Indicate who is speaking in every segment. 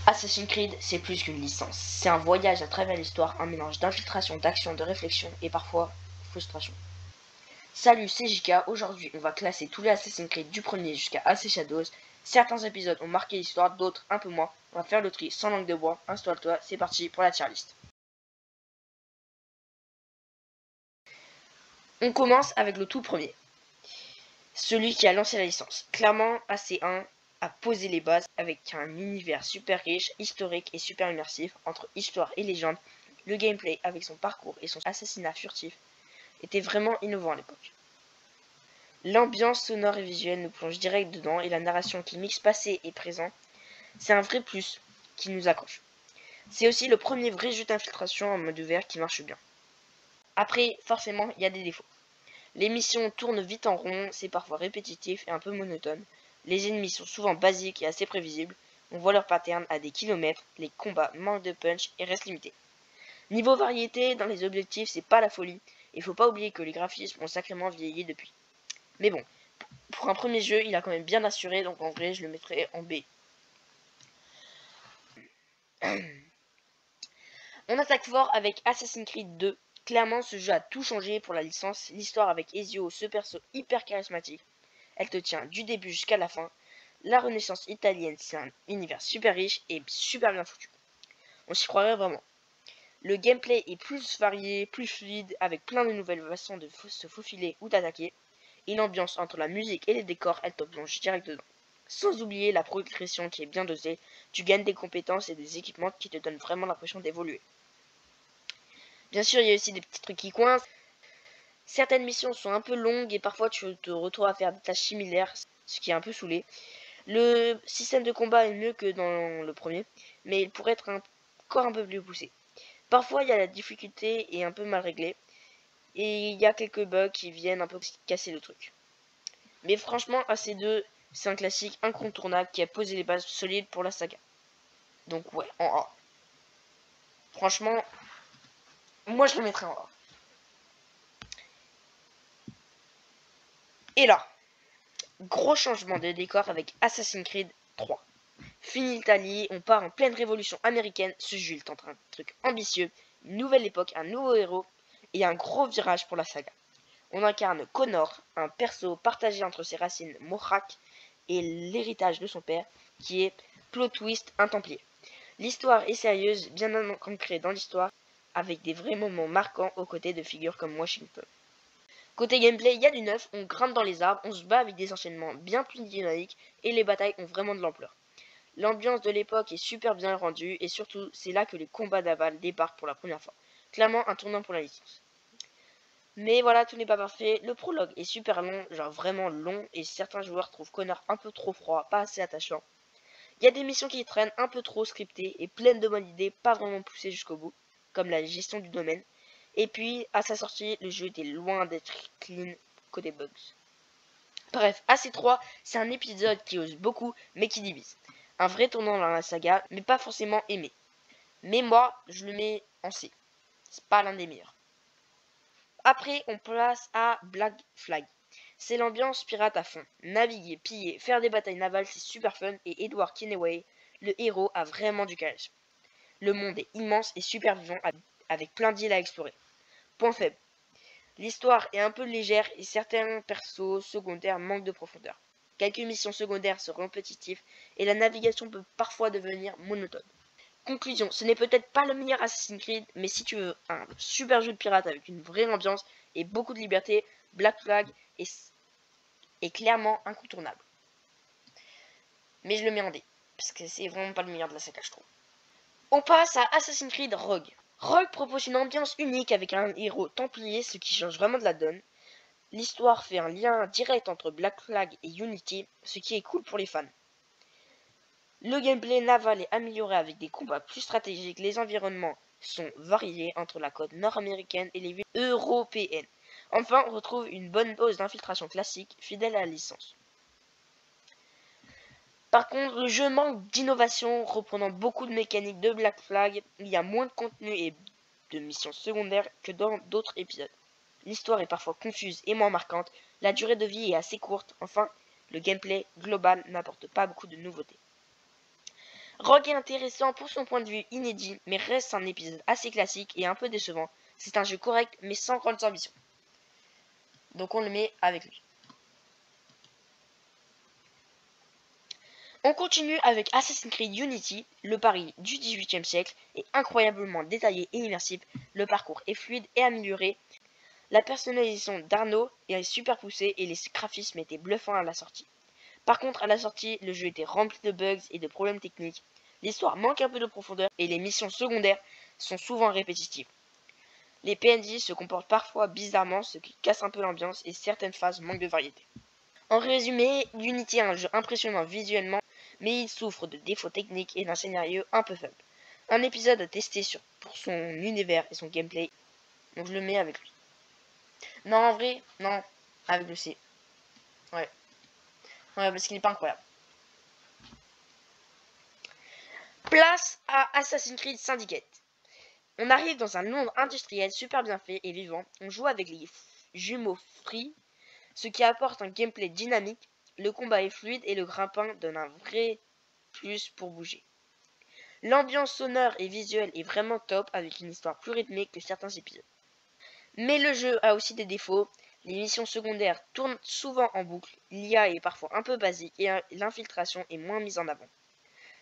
Speaker 1: Assassin's Creed, c'est plus qu'une licence. C'est un voyage à travers l'histoire, un mélange d'infiltration, d'action, de réflexion et parfois frustration. Salut, c'est JK. Aujourd'hui, on va classer tous les Assassin's Creed du premier jusqu'à AC Shadows. Certains épisodes ont marqué l'histoire, d'autres un peu moins. On va faire le tri sans langue de bois. Installe-toi, c'est parti pour la tier list. On commence avec le tout premier. Celui qui a lancé la licence. Clairement, AC1 a posé les bases avec un univers super riche, historique et super immersif entre histoire et légende. Le gameplay avec son parcours et son assassinat furtif était vraiment innovant à l'époque. L'ambiance sonore et visuelle nous plonge direct dedans et la narration qui mixe passé et présent, c'est un vrai plus qui nous accroche. C'est aussi le premier vrai jeu d'infiltration en mode ouvert qui marche bien. Après, forcément, il y a des défauts. Les missions tournent vite en rond, c'est parfois répétitif et un peu monotone. Les ennemis sont souvent basiques et assez prévisibles. On voit leur pattern à des kilomètres, les combats manquent de punch et restent limités. Niveau variété, dans les objectifs, c'est pas la folie. Il faut pas oublier que les graphismes ont sacrément vieilli depuis. Mais bon, pour un premier jeu, il a quand même bien assuré, donc en vrai, je le mettrai en B. On attaque fort avec Assassin's Creed 2. Clairement, ce jeu a tout changé pour la licence. L'histoire avec Ezio, ce perso hyper charismatique, elle te tient du début jusqu'à la fin. La Renaissance italienne, c'est un univers super riche et super bien foutu. On s'y croirait vraiment. Le gameplay est plus varié, plus fluide, avec plein de nouvelles façons de se faufiler ou d'attaquer. Et l'ambiance entre la musique et les décors, elle te plonge direct dedans. Sans oublier la progression qui est bien dosée, tu gagnes des compétences et des équipements qui te donnent vraiment l'impression d'évoluer. Bien sûr, il y a aussi des petits trucs qui coincent. Certaines missions sont un peu longues et parfois tu te retrouves à faire des tâches similaires, ce qui est un peu saoulé. Le système de combat est mieux que dans le premier, mais il pourrait être encore un peu plus poussé. Parfois, il y a la difficulté est un peu mal réglée, et il y a quelques bugs qui viennent un peu casser le truc. Mais franchement, AC2, c'est un classique incontournable qui a posé les bases solides pour la saga. Donc ouais, en A. Franchement, moi je le mettrais en A. Et là, gros changement de décor avec Assassin's Creed 3. Fini l'Italie, on part en pleine révolution américaine. Ce jeu tente un truc ambitieux, une nouvelle époque, un nouveau héros et un gros virage pour la saga. On incarne Connor, un perso partagé entre ses racines mohawk et l'héritage de son père, qui est plot twist un templier. L'histoire est sérieuse, bien ancrée dans l'histoire, avec des vrais moments marquants aux côtés de figures comme Washington. Côté gameplay, il y a du neuf, on grimpe dans les arbres, on se bat avec des enchaînements bien plus dynamiques et les batailles ont vraiment de l'ampleur. L'ambiance de l'époque est super bien rendue et surtout c'est là que les combats d'aval débarquent pour la première fois. Clairement un tournant pour la licence. Mais voilà, tout n'est pas parfait. Le prologue est super long, genre vraiment long, et certains joueurs trouvent Connor un peu trop froid, pas assez attachant. Il y a des missions qui traînent un peu trop scriptées et pleines de bonnes idées, pas vraiment poussées jusqu'au bout, comme la gestion du domaine. Et puis, à sa sortie, le jeu était loin d'être clean côté bugs. Bref, AC3, c'est un épisode qui ose beaucoup, mais qui divise. Un vrai tournant dans la saga, mais pas forcément aimé. Mais moi, je le mets en C. C'est pas l'un des meilleurs. Après, on place à Black Flag. C'est l'ambiance pirate à fond. Naviguer, piller, faire des batailles navales, c'est super fun et Edward Kenway, le héros, a vraiment du charisme. Le monde est immense et super vivant avec plein d'îles à explorer. Point faible. L'histoire est un peu légère et certains persos secondaires manquent de profondeur. Quelques missions secondaires sont répétitives et la navigation peut parfois devenir monotone. Conclusion, ce n'est peut-être pas le meilleur Assassin's Creed, mais si tu veux un super jeu de pirate avec une vraie ambiance et beaucoup de liberté, Black Flag est clairement incontournable. Mais je le mets en D, parce que c'est vraiment pas le meilleur de la saga, je trouve. On passe à Assassin's Creed Rogue. Rogue propose une ambiance unique avec un héros templier, ce qui change vraiment de la donne. L'histoire fait un lien direct entre Black Flag et Unity, ce qui est cool pour les fans. Le gameplay naval est amélioré avec des combats plus stratégiques, les environnements sont variés entre la côte nord-américaine et les villes européennes. Enfin, on retrouve une bonne dose d'infiltration classique, fidèle à la licence. Par contre, le jeu manque d'innovation, reprenant beaucoup de mécaniques de Black Flag. Il y a moins de contenu et de missions secondaires que dans d'autres épisodes. L'histoire est parfois confuse et moins marquante, la durée de vie est assez courte, enfin, le gameplay global n'apporte pas beaucoup de nouveautés. Rogue est intéressant pour son point de vue inédit, mais reste un épisode assez classique et un peu décevant. C'est un jeu correct, mais sans grandes ambitions. Donc on le met avec lui. On continue avec Assassin's Creed Unity. Le Paris du XVIIIe siècle est incroyablement détaillé et immersif. Le parcours est fluide et amélioré. La personnalisation d'Arnaud est super poussée et les graphismes étaient bluffants à la sortie. Par contre, à la sortie, le jeu était rempli de bugs et de problèmes techniques. L'histoire manque un peu de profondeur et les missions secondaires sont souvent répétitives. Les PNJ se comportent parfois bizarrement, ce qui casse un peu l'ambiance et certaines phases manquent de variété. En résumé, Unity est un jeu impressionnant visuellement, mais il souffre de défauts techniques et d'un scénario un peu faible. Un épisode à tester pour son univers et son gameplay, donc je le mets avec lui. Non, en vrai, non, avec le C. Ouais, parce qu'il n'est pas incroyable. Place à Assassin's Creed Syndicate. On arrive dans un monde industriel super bien fait et vivant. On joue avec les jumeaux Free, ce qui apporte un gameplay dynamique. Le combat est fluide et le grimpin donne un vrai plus pour bouger. L'ambiance sonore et visuelle est vraiment top avec une histoire plus rythmée que certains épisodes. Mais le jeu a aussi des défauts. Les missions secondaires tournent souvent en boucle, l'IA est parfois un peu basique et l'infiltration est moins mise en avant.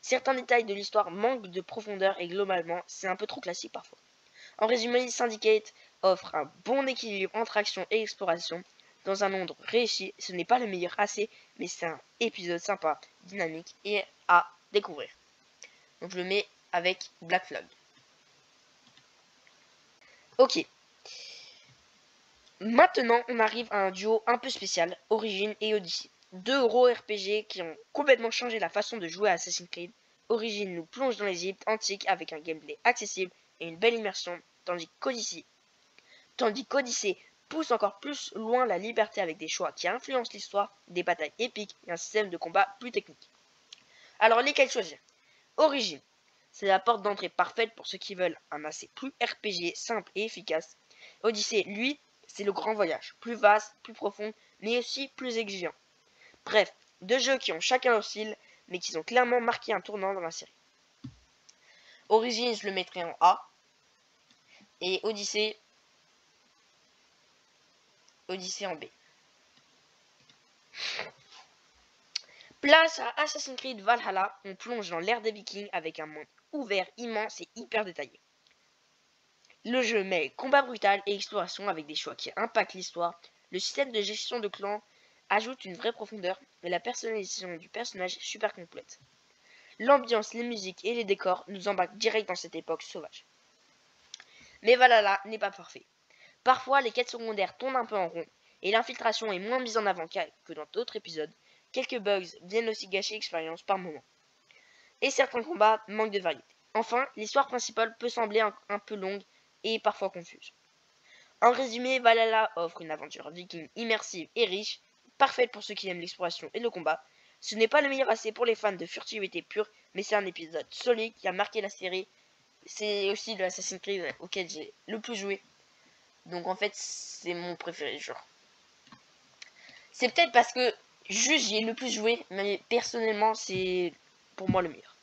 Speaker 1: Certains détails de l'histoire manquent de profondeur et globalement, c'est un peu trop classique parfois. En résumé, Syndicate offre un bon équilibre entre action et exploration. Dans un monde réussi, ce n'est pas le meilleur AC, mais c'est un épisode sympa, dynamique et à découvrir. Donc je le mets avec Black Flag. Ok. Maintenant, on arrive à un duo un peu spécial, Origin et Odyssey. Deux euros RPG qui ont complètement changé la façon de jouer à Assassin's Creed. Origin nous plonge dans l'Égypte antique avec un gameplay accessible et une belle immersion, tandis qu'Odyssey pousse encore plus loin la liberté avec des choix qui influencent l'histoire, des batailles épiques et un système de combat plus technique. Alors lesquels choisir? Origin, c'est la porte d'entrée parfaite pour ceux qui veulent un assez plus RPG simple et efficace. Odyssey, lui, c'est le grand voyage, plus vaste, plus profond, mais aussi plus exigeant. Bref, deux jeux qui ont chacun leur style, mais qui ont clairement marqué un tournant dans la série. Origin, je le mettrai en A. Et Odyssey en B. Place à Assassin's Creed Valhalla, on plonge dans l'ère des Vikings avec un monde ouvert, immense et hyper détaillé. Le jeu mêle combat brutal et exploration avec des choix qui impactent l'histoire. Le système de gestion de clans ajoute une vraie profondeur et la personnalisation du personnage est super complète. L'ambiance, les musiques et les décors nous embarquent direct dans cette époque sauvage. Mais Valhalla n'est pas parfait. Parfois, les quêtes secondaires tournent un peu en rond et l'infiltration est moins mise en avant que dans d'autres épisodes. Quelques bugs viennent aussi gâcher l'expérience par moments. Et certains combats manquent de variété. Enfin, l'histoire principale peut sembler un peu longue et parfois confuse. En résumé, Valhalla offre une aventure viking immersive et riche, parfaite pour ceux qui aiment l'exploration et le combat. Ce n'est pas le meilleur AC pour les fans de furtivité pure, mais c'est un épisode solide qui a marqué la série. C'est aussi de Assassin's Creed auquel j'ai le plus joué. Donc en fait, c'est mon préféré, genre. C'est peut-être parce que juste j'y ai le plus joué, mais personnellement, c'est pour moi le meilleur.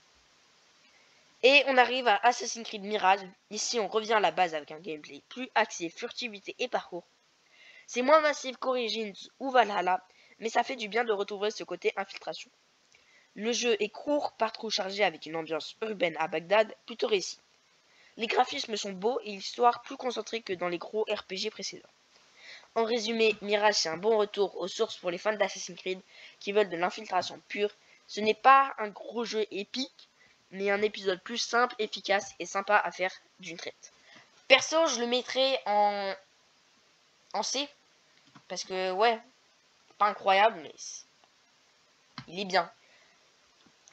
Speaker 1: Et on arrive à Assassin's Creed Mirage. Ici, on revient à la base avec un gameplay plus axé furtivité et parcours. C'est moins massif qu'Origins ou Valhalla, mais ça fait du bien de retrouver ce côté infiltration. Le jeu est court, pas trop chargé avec une ambiance urbaine à Bagdad, plutôt réussie. Les graphismes sont beaux et l'histoire plus concentrée que dans les gros RPG précédents. En résumé, Mirage c'est un bon retour aux sources pour les fans d'Assassin's Creed qui veulent de l'infiltration pure. Ce n'est pas un gros jeu épique, mais un épisode plus simple, efficace et sympa à faire d'une traite. Perso, je le mettrai en C, parce que ouais, pas incroyable, mais il est bien.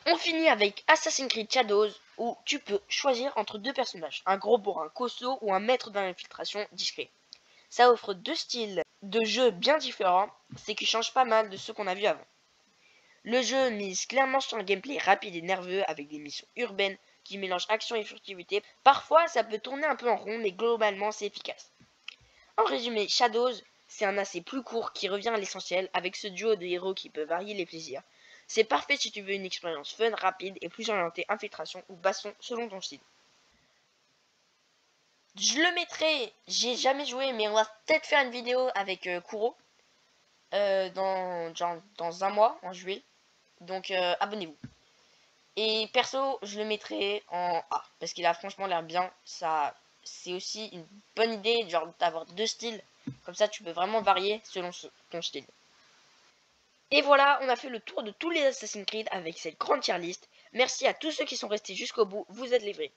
Speaker 1: On finit avec Assassin's Creed Shadows, où tu peux choisir entre deux personnages, un gros bourrin costaud ou un maître d'infiltration discret. Ça offre deux styles de jeu bien différents, c'est qui change pas mal de ceux qu'on a vus avant. Le jeu mise clairement sur un gameplay rapide et nerveux avec des missions urbaines qui mélangent action et furtivité. Parfois ça peut tourner un peu en rond, mais globalement c'est efficace. En résumé, Shadows, c'est un assez plus court qui revient à l'essentiel avec ce duo de héros qui peut varier les plaisirs. C'est parfait si tu veux une expérience fun, rapide et plus orientée infiltration ou baston selon ton style. Je le mettrai, j'ai jamais joué, mais on va peut-être faire une vidéo avec Kuro dans un mois, en juillet. Donc abonnez-vous. Et perso, je le mettrai en A, parce qu'il a franchement l'air bien. Ça, c'est aussi une bonne idée, genre d'avoir deux styles. Comme ça, tu peux vraiment varier selon ton style. Et voilà, on a fait le tour de tous les Assassin's Creed avec cette grande tier list. Merci à tous ceux qui sont restés jusqu'au bout, vous êtes les vrais.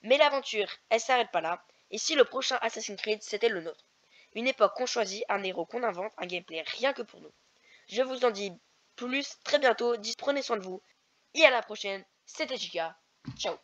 Speaker 1: Mais l'aventure, elle s'arrête pas là. Et si le prochain Assassin's Creed, c'était le nôtre? Une époque qu'on choisit, un héros qu'on invente, un gameplay rien que pour nous. Je vous en dis plus très bientôt, prenez soin de vous. Et à la prochaine, c'était Chica. Ciao.